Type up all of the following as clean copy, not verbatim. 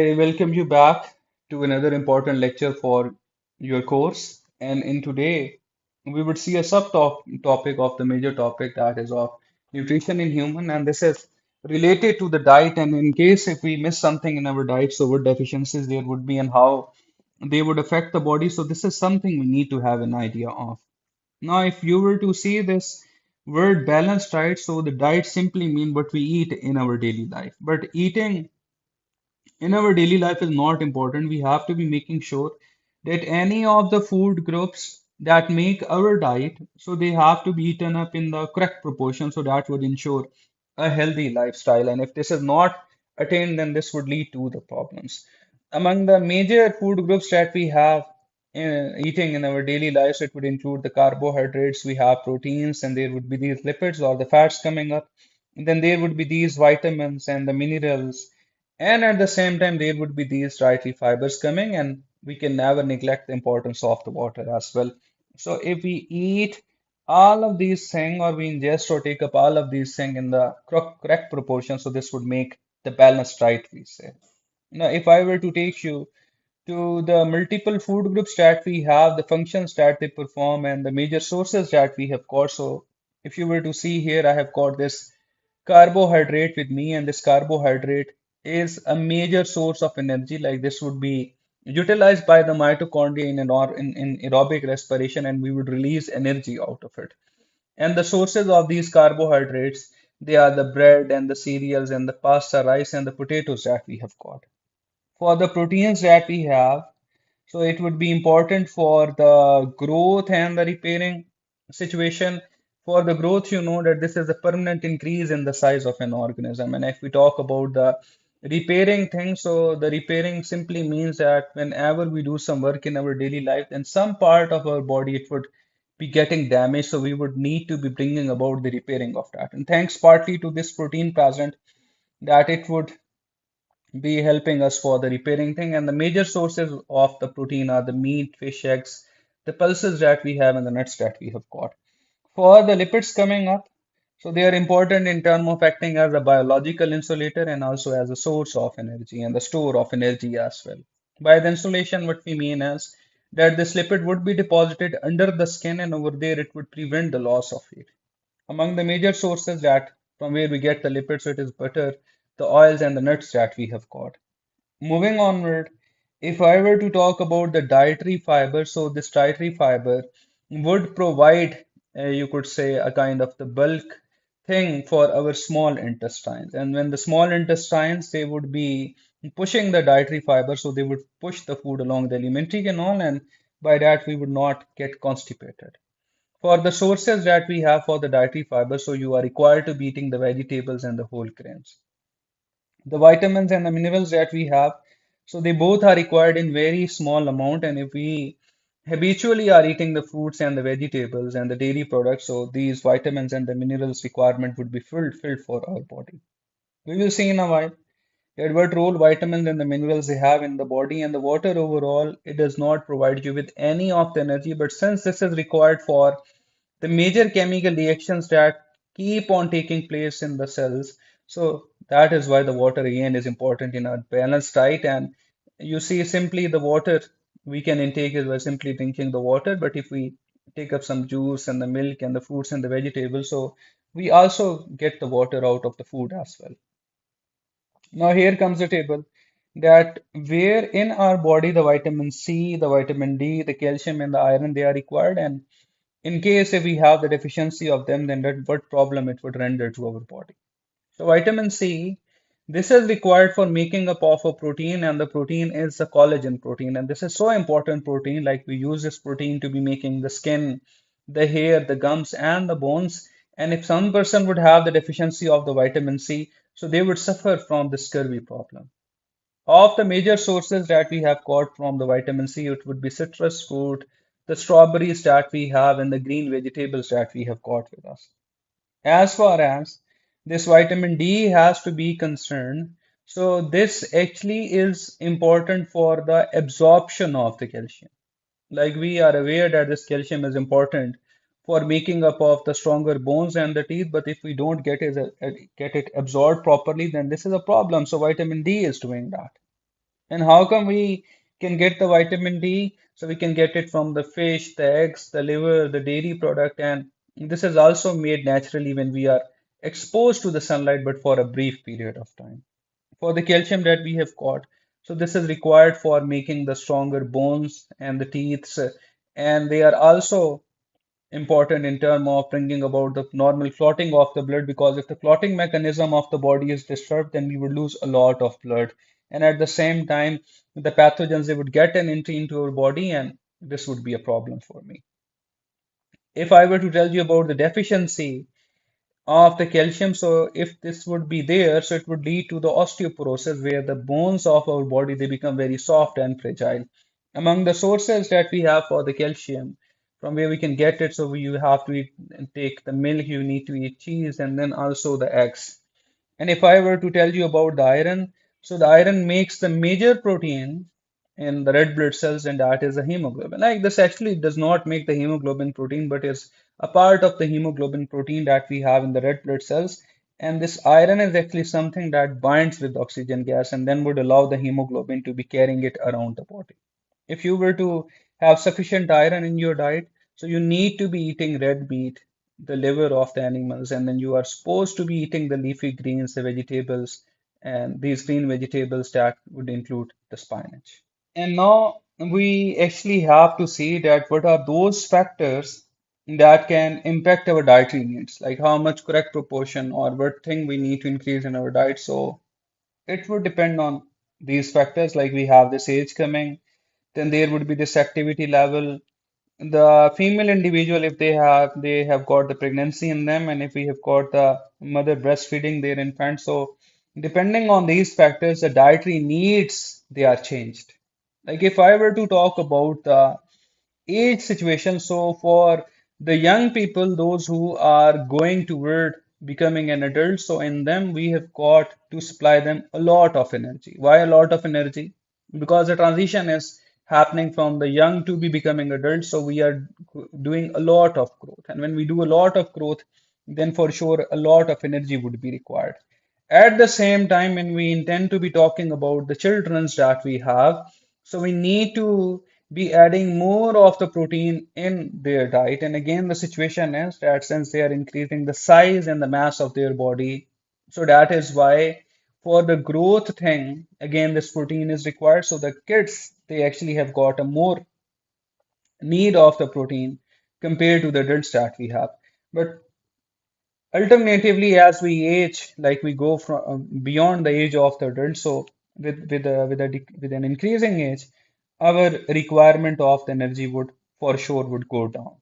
I welcome you back to another important lecture for your course. And in today, we would see a subtopic of the major topic that is of nutrition in human. And this is related to the diet. And in case if we miss something in our diet, so what deficiencies there would be and how they would affect the body. So this is something we need to have an idea of. Now, if you were to see this word balanced diet, so the diet simply mean what we eat in our daily life. But eating in our daily life is not important. We have to be making sure that any of the food groups that make our diet, so they have to be eaten up in the correct proportion, so that would ensure a healthy lifestyle. And if this is not attained, then this would lead to the problems. Among the major food groups that we have eating in our daily lives, it would include the carbohydrates, we have proteins, and there would be these lipids or the fats coming up. And then there would be these vitamins and the minerals, and at the same time, there would be these dietary fibers coming, and we can never neglect the importance of the water as well. So, if we eat all of these things, or we ingest or take up all of these things in the correct proportion, so this would make the balanced diet, we say. Now, if I were to take you to the multiple food groups that we have, the functions that they perform, and the major sources that we have got. So, if you were to see here, I have got this carbohydrate with me, and this carbohydrate is a major source of energy. Like this would be utilized by the mitochondria in aerobic respiration, and we would release energy out of it. And the sources of these carbohydrates, they are the bread and the cereals and the pasta, rice, and the potatoes that we have got. For the proteins that we have, so it would be important for the growth and the repairing situation. For the growth, you know that this is a permanent increase in the size of an organism. And if we talk about the repairing thing, so the repairing simply means that whenever we do some work in our daily life, then some part of our body it would be getting damaged. So we would need to be bringing about the repairing of that. And thanks partly to this protein present, that it would be helping us for the repairing thing. And the major sources of the protein are the meat, fish, eggs, the pulses that we have, and the nuts that we have got. For the lipids coming up, so they are important in terms of acting as a biological insulator and also as a source of energy and the store of energy as well. By the insulation, what we mean is that this lipid would be deposited under the skin, and over there it would prevent the loss of heat. Among the major sources that from where we get the lipids, so it is butter, the oils, and the nuts that we have got. Moving onward, if I were to talk about the dietary fiber, so this dietary fiber would provide, you could say, a kind of the bulk thing for our small intestines. And when the small intestines, they would be pushing the dietary fiber, so they would push the food along the alimentary canal, and by that we would not get constipated. For the sources that we have for the dietary fiber, so you are required to be eating the vegetables and the whole grains. The vitamins and the minerals that we have, so they both are required in very small amount. And if we habitually are eating the fruits and the vegetables and the dairy products, so these vitamins and the minerals requirement would be filled for our body. We will see in a while that what role vitamins and the minerals they have in the body. And the water overall, it does not provide you with any of the energy, but since this is required for the major chemical reactions that keep on taking place in the cells. So that is why the water again is important in a balanced diet. And you see, simply the water we can intake is by simply drinking the water. But if we take up some juice and the milk and the fruits and the vegetables, so we also get the water out of the food as well. Now here comes the table that where in our body the vitamin C, the vitamin D, the calcium and the iron they are required, and in case if we have the deficiency of them, then that what problem it would render to our body. So vitamin C, this is required for making up of a protein, and the protein is the collagen protein. And this is so important protein, like we use this protein to be making the skin, the hair, the gums, and the bones. And if some person would have the deficiency of the vitamin C, so they would suffer from the scurvy problem. Of the major sources that we have got from the vitamin C, it would be citrus fruit, the strawberries that we have, and the green vegetables that we have got with us. As far as this vitamin D has to be concerned, so this actually is important for the absorption of the calcium. Like we are aware that this calcium is important for making up of the stronger bones and the teeth, but if we don't get it absorbed properly, then this is a problem. So vitamin D is doing that. And how come we can get the vitamin D? So we can get it from the fish, the eggs, the liver, the dairy product, and this is also made naturally when we are exposed to the sunlight, but for a brief period of time. For the calcium that we have got, so this is required for making the stronger bones and the teeth, and they are also important in terms of bringing about the normal clotting of the blood, because if the clotting mechanism of the body is disturbed, then we would lose a lot of blood. And at the same time, the pathogens, they would get an entry into our body, and this would be a problem for me. If I were to tell you about the deficiency of the calcium, so if this would be there, so it would lead to the osteoporosis, where the bones of our body, they become very soft and fragile. Among the sources that we have for the calcium, from where we can get it, so you have to eat, take the milk, you need to eat cheese, and then also the eggs. And if I were to tell you about the iron, so the iron makes the major protein in the red blood cells, and that is the hemoglobin. Like, this actually does not make the hemoglobin protein, but is a part of the hemoglobin protein that we have in the red blood cells. And this iron is actually something that binds with oxygen gas and then would allow the hemoglobin to be carrying it around the body. If you were to have sufficient iron in your diet, so you need to be eating red meat, the liver of the animals, and then you are supposed to be eating the leafy greens, the vegetables, and these green vegetables that would include the spinach. And now we actually have to see that what are those factors that can impact our dietary needs, like how much correct proportion or what thing we need to increase in our diet. So it would depend on these factors, like we have this age coming, then there would be this activity level, the female individual, if they have got the pregnancy in them, and if we have got the mother breastfeeding their infant. So depending on these factors, the dietary needs, they are changed. Like, if I were to talk about the age situation. So for the young people, those who are going toward becoming an adult, so in them we have got to supply them a lot of energy. Why a lot of energy? Because the transition is happening from the young to be becoming adult. So we are doing a lot of growth. And when we do a lot of growth, then for sure a lot of energy would be required. At the same time, when we intend to be talking about the children's that we have, so we need to be adding more of the protein in their diet. And again, the situation is that since they are increasing the size and the mass of their body, so that is why for the growth thing, again, this protein is required. So the kids, they actually have got a more need of the protein compared to the adults that we have. But alternatively, as we age, like we go from beyond the age of the adult, so with an increasing age, our requirement of the energy would for sure would go down.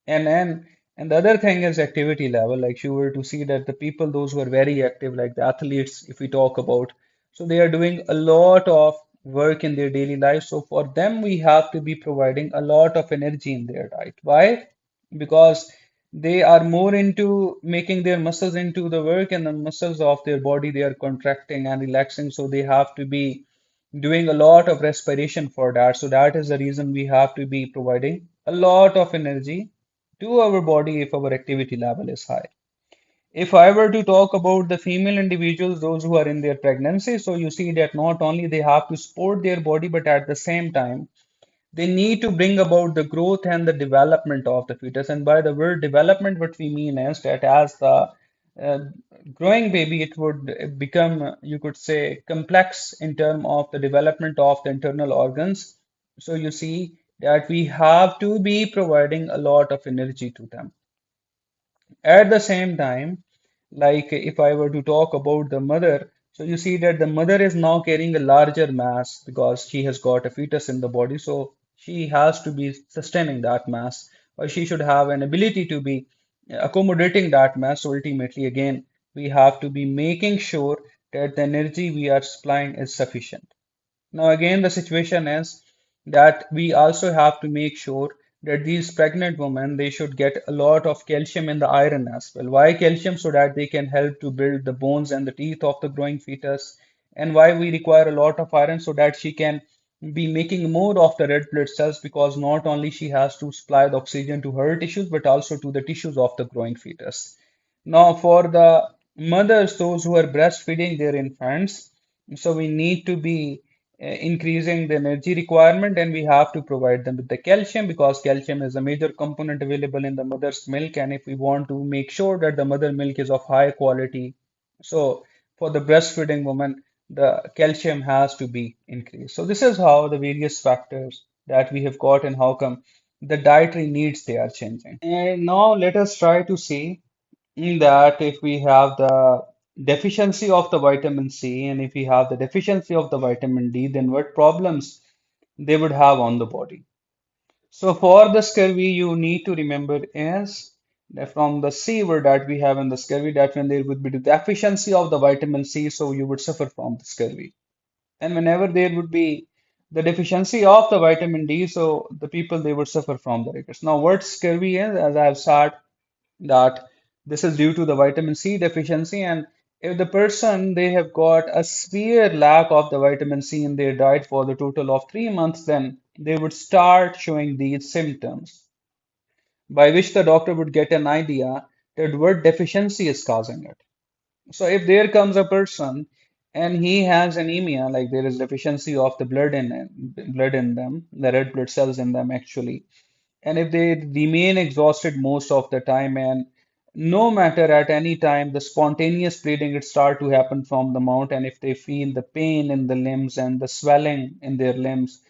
And then and the other thing is activity level. Like, you were to see that the people, those who are very active, like the athletes, if we talk about, so they are doing a lot of work in their daily life. So for them, we have to be providing a lot of energy in their diet. Why? Because they are more into making their muscles into the work, and the muscles of their body, they are contracting and relaxing. So they have to be doing a lot of respiration for that. So that is the reason we have to be providing a lot of energy to our body if our activity level is high. If I were to talk about the female individuals, those who are in their pregnancy, so you see that not only they have to support their body, but at the same time, they need to bring about the growth and the development of the fetus. And by the word development, what we mean is that as the uh, growing baby, it would become, you could say, complex in terms of the development of the internal organs. So you see that we have to be providing a lot of energy to them. At the same time, like if I were to talk about the mother, so you see that the mother is now carrying a larger mass because she has got a fetus in the body. So she has to be sustaining that mass, or she should have an ability to be accommodating that mass. So ultimately, again, we have to be making sure that the energy we are supplying is sufficient. Now, again, the situation is that we also have to make sure that these pregnant women, they should get a lot of calcium and the iron as well. Why calcium? So that they can help to build the bones and the teeth of the growing fetus. And why we require a lot of iron? So that she can be making more of the red blood cells, because not only she has to supply the oxygen to her tissues, but also to the tissues of the growing fetus. Now, for the mothers, those who are breastfeeding their infants, so we need to be increasing the energy requirement, and we have to provide them with the calcium because calcium is a major component available in the mother's milk. And if we want to make sure that the mother milk is of high quality, so for the breastfeeding woman, the calcium has to be increased. So this is how the various factors that we have got and how come the dietary needs they are changing. And now let us try to see that if we have the deficiency of the vitamin C and if we have the deficiency of the vitamin D, then what problems they would have on the body. So for the scurvy, you need to remember is that from the C word that we have in the scurvy, that when there would be the deficiency of the vitamin C, so you would suffer from the scurvy. And whenever there would be the deficiency of the vitamin D, so the people they would suffer from the rickets. Now, what scurvy is, as I have said, that this is due to the vitamin C deficiency, and if the person they have got a severe lack of the vitamin C in their diet for the total of 3 months, then they would start showing these symptoms, by which the doctor would get an idea that what deficiency is causing it. So if there comes a person and he has anemia, like there is deficiency of the blood in them, the red blood cells in them actually, and if they remain exhausted most of the time, and no matter at any time the spontaneous bleeding it start to happen from the mouth, and if they feel the pain in the limbs and the swelling in their limbs,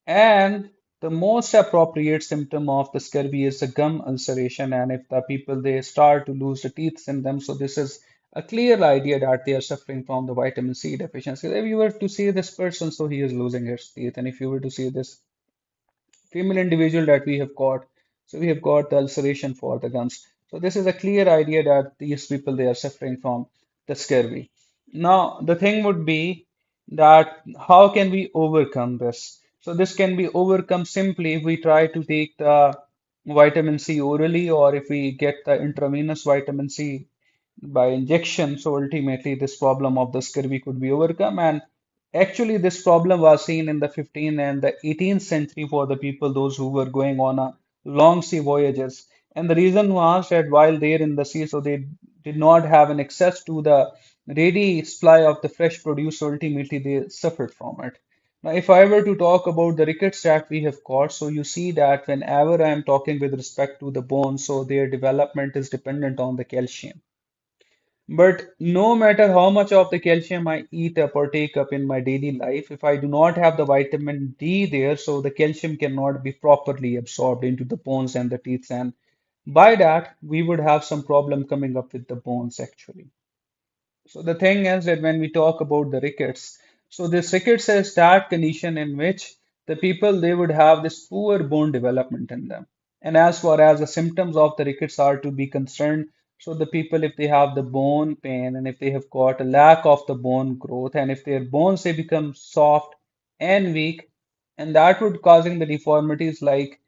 and the most appropriate symptom of the scurvy is the gum ulceration, and if the people they start to lose the teeth in them, so this is a clear idea that they are suffering from the vitamin C deficiency. If you were to see this person, so he is losing his teeth, and if you were to see this female individual that we have got. So we have got the ulceration for the gums. So this is a clear idea that these people they are suffering from the scurvy. Now the thing would be that how can we overcome this? So this can be overcome simply if we try to take the vitamin C orally or if we get the intravenous vitamin C by injection. So ultimately, this problem of the scurvy could be overcome. And actually, this problem was seen in the 15th and the 18th century for the people, those who were going on a long sea voyages. And the reason was that while they're in the sea, so they did not have an access to the ready supply of the fresh produce. So ultimately, they suffered from it. Now, if I were to talk about the rickets that we have got, so you see that whenever I am talking with respect to the bones, so their development is dependent on the calcium. But no matter how much of the calcium I eat or partake up in my daily life, if I do not have the vitamin D there, so the calcium cannot be properly absorbed into the bones and the teeth, and by that we would have some problem coming up with the bones actually. So the thing is that when we talk about the rickets, so this rickets is that condition in which the people they would have this poor bone development in them. And as far as the symptoms of the rickets are to be concerned, so the people if they have the bone pain and if they have got a lack of the bone growth and if their bones they become soft and weak, and that would causing the deformities like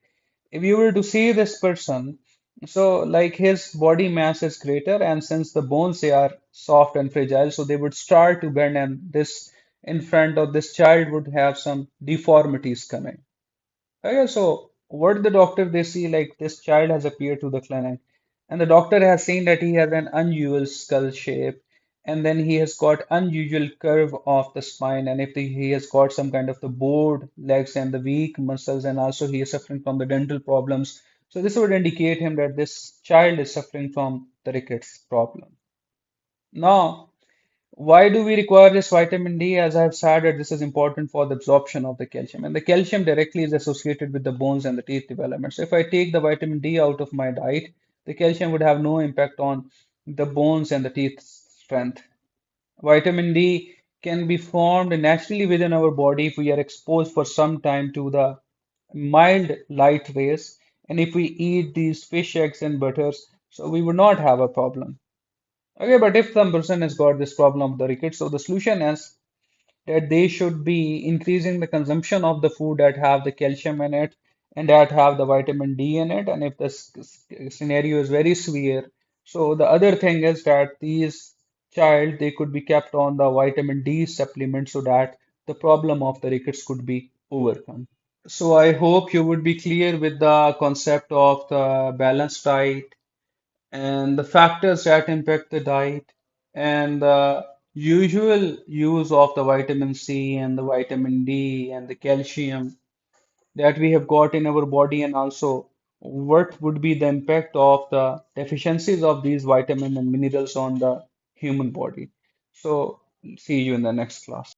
if you were to see this person, so like his body mass is greater, and since the bones they are soft and fragile, so they would start to bend, and this in front of this child would have some deformities coming. Okay, so what the doctor they see like this child has appeared to the clinic, and the doctor has seen that he has an unusual skull shape, and then he has got unusual curve of the spine, and if he has got some kind of the bowed legs and the weak muscles, and also he is suffering from the dental problems. So this would indicate him that this child is suffering from the rickets problem. Now, why do we require this vitamin D? As I have said, that this is important for the absorption of the calcium, and the calcium directly is associated with the bones and the teeth development. So if I take the vitamin D out of my diet, the calcium would have no impact on the bones and the teeth strength. Vitamin D can be formed naturally within our body if we are exposed for some time to the mild light rays, and if we eat these fish eggs and butters, so we would not have a problem. Okay, but if some person has got this problem of the rickets, so the solution is that they should be increasing the consumption of the food that have the calcium in it and that have the vitamin D in it. And if this scenario is very severe, so the other thing is that these child they could be kept on the vitamin D supplement so that the problem of the rickets could be overcome. So I hope you would be clear with the concept of the balanced diet and the factors that impact the diet and the usual use of the vitamin C and the vitamin D and the calcium that we have got in our body, and also what would be the impact of the deficiencies of these vitamins and minerals on the human body. So, see you in the next class.